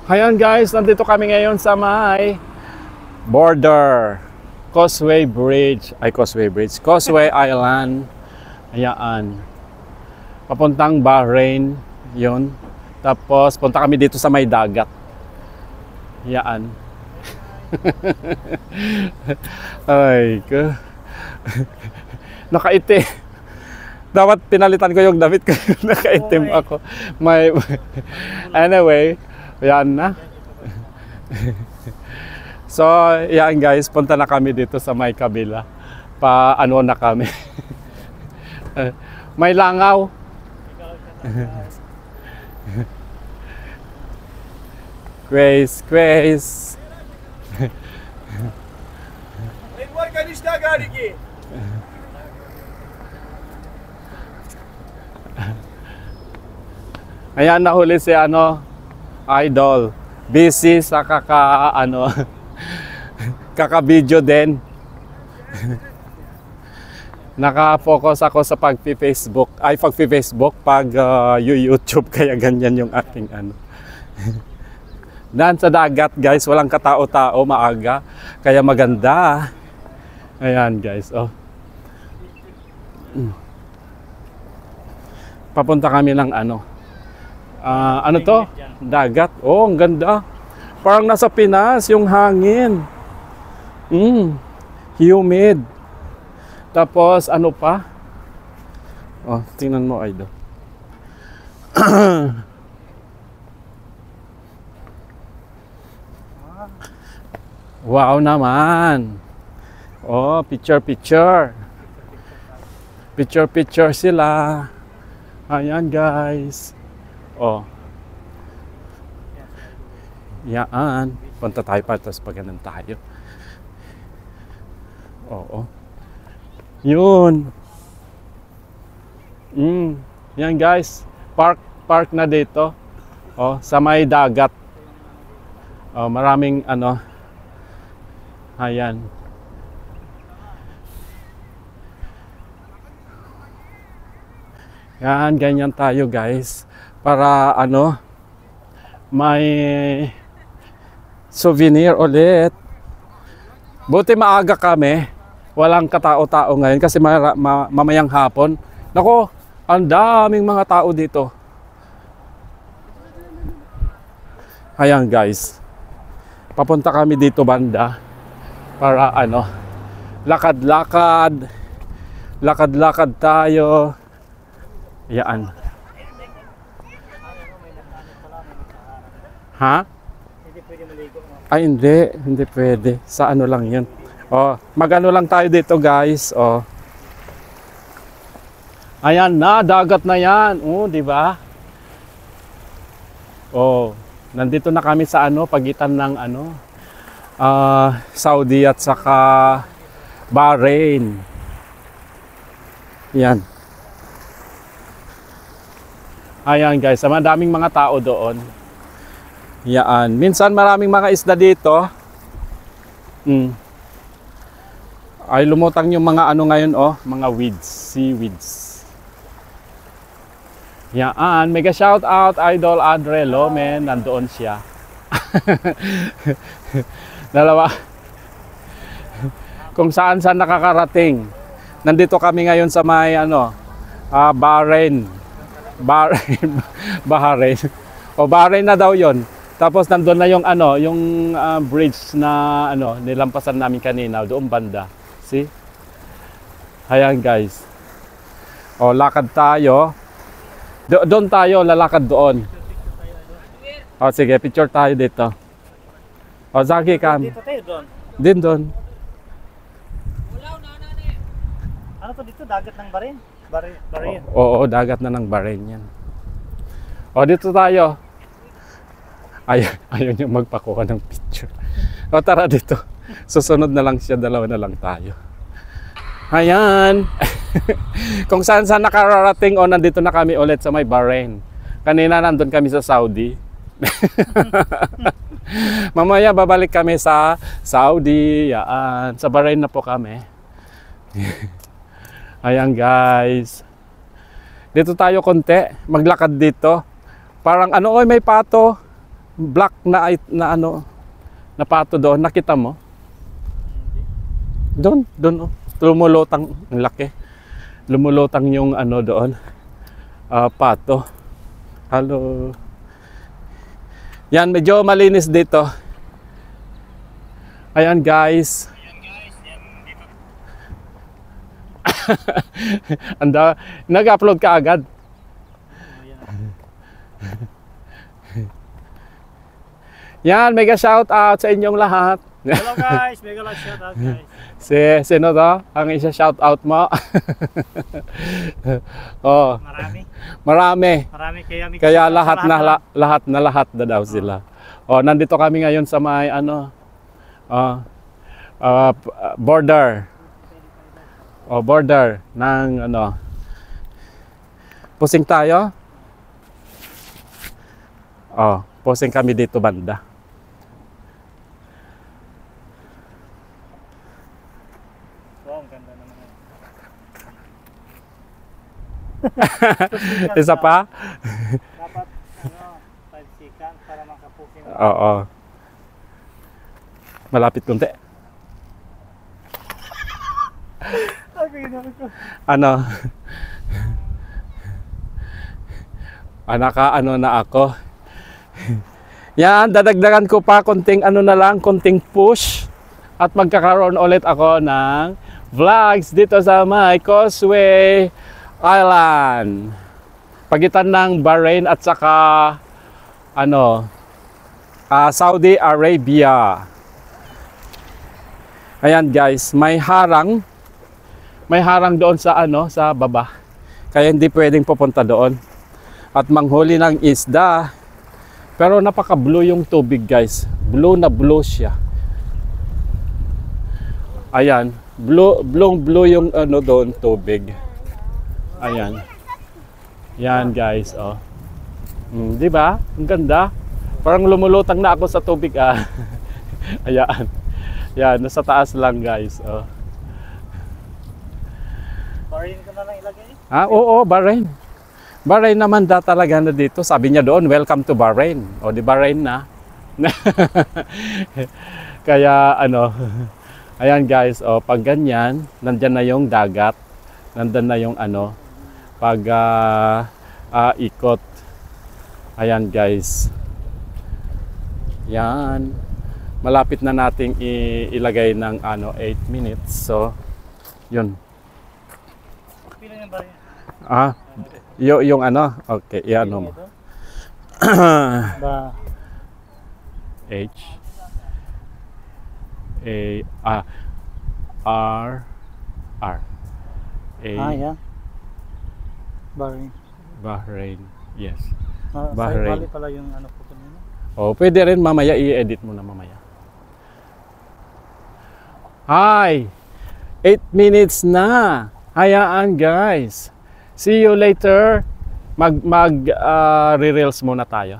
Ayan guys, nandito kami ngayon sa may border Causeway Island. Ayan. Papuntang Bahrain yon. Tapos punta kami dito sa may dagat. Ayan. Ay ko. Nakaitim. Dapat pinalitan ko yung damit ko. Nakaitim ako. Anyway, yan na. So, yan guys, punta na kami dito sa may kabila. Paano na kami. May langaw. Quiz. Ayan, nahuli si Idol. Busy sa kaka-video din. Naka-focus ako sa pag-Facebook, YouTube, kaya ganyan yung aking Dan sa dagat guys, walang katao-tao, maaga, kaya maganda. Ayan guys, oh. Papunta kami ng ano to? Dagat. Oh, ang ganda. Parang nasa Pinas yung hangin. Humid. Tapos ano pa? Oh, tingnan mo, Idol. Wow naman. Oh, picture. Picture sila. Ayan, guys. Oh. Yan. Punta tayo pa, tapos pagkanan tayo. Oo. Yun. Yan guys. Park na dito. Oh, sa may dagat. Oh, maraming Ayan. Yan, ganyan tayo guys. Para may souvenir ulit. Buti maaga kami. Walang katao-tao ngayon kasi mamayang hapon. Nako, ang daming mga tao dito. Ayan guys. Papunta kami dito banda para lakad tayo. Ayan. Ha? Hindi pwede maligo. Ay, hindi pwede. Sa lang yun. Oh, magano lang tayo dito, guys. Oh. Ayan na, dagat na yan. Oh, di ba? Oh, nandito na kami sa pagitan ng Saudi at saka Bahrain. Yan. Ayan, guys. Madaming mga tao doon. Yan. Minsan maraming mga isda dito. Ay lumutang yung mga ngayon, mga seaweeds. Yan. Mega shout out Idol Adre Lomen, nandoon siya. Dalawa. Kung saan nakakarating. Nandito kami ngayon sa may Bahrain. Bahrain. O Bahrain na daw 'yon. Tapos nandoon na yung bridge na nilampasan namin kanina doon banda. See? Ayan guys. O lakad tayo. Doon tayo, lalakad doon. O sige, picture tayo dito. O Zaki, kam. Dito tayo doon. Din doon. Ano to dito? Dagat ng Bahrain? Bahrain. Oo, dagat na ng Bahrain yan. O dito tayo. Ayaw niyo magpakuha ng picture. O tara dito. Susunod na lang siya, dalawa na lang tayo. Ayan. Kung saan nakararating nandito na kami ulit sa may Bahrain. Kanina nandun kami sa Saudi. Mamaya babalik kami sa Saudi. Yan. Sa Bahrain na po kami. Ayan guys. Dito tayo konti. Maglakad dito. Parang may pato. black na, na ano, na pato doon. Nakita mo? Hindi. Doon, oh. Lumulutang, ang laki. Lumulutang yung ano doon. Pato. Hello. Yan, medyo malinis dito. Ayan guys. Yan dito. Nag-upload ka agad. Yan, mega shout out sa inyong lahat. Hello guys, mega love shout out guys. Sino to? Ang isa shout out mo? Oh, Marami kaya lahat na daw sila. Oh, nandito kami ngayon sa may ano border. Oh, border ng ano. Pusing tayo. Oh, pusing kami dito banda. Wow, ang ganda naman. Isa pa? Dapat 5 seconds para makapusin. Oo. Malapit konti. Ano? Ano na ako. Yan, dadagdagan ko pa konting ano na lang, konting push. At magkakaroon ulit ako ng vlogs dito sa may Causeway Island. Pagitan ng Bahrain at saka ano, Saudi Arabia. Ayan guys, may harang doon sa ano, sa baba. Kaya hindi pwedeng pupunta doon at manghuli ng isda. Pero napaka-blue yung tubig guys. Blue na blue siya. Ayan, blue yung ano doon, tubig. Ayan. Yan guys, oh. Di ba? Ang ganda. Parang lumulutang na ako sa tubig ah. Ayan. Yan, nasa taas lang guys, oh. Bahrain ko na lang ilagay. Oo, Bahrain. Bahrain naman talaga na dito. Sabi niya doon, welcome to Bahrain. O di Bahrain na. Kaya ano, ayan guys, oh, pag ganyan, nandyan na yung dagat. Nandyan na yung ano, pag ikot. Ayan guys. Yan. Malapit na nating ilagay ng ano, 8 minutes. So, yun. Pila yung Bahrain? Yung ano, okay, yan mo. Ba H A R R A yeah. Bahrain. Bahrain. Yes. Bahrain. Bali pala yung ano po kanina. Oh, pwede rin mamaya i-edit mo na mamaya. Hi. 8 minutes na. Hayaan guys. See you later. Re-reels muna tayo.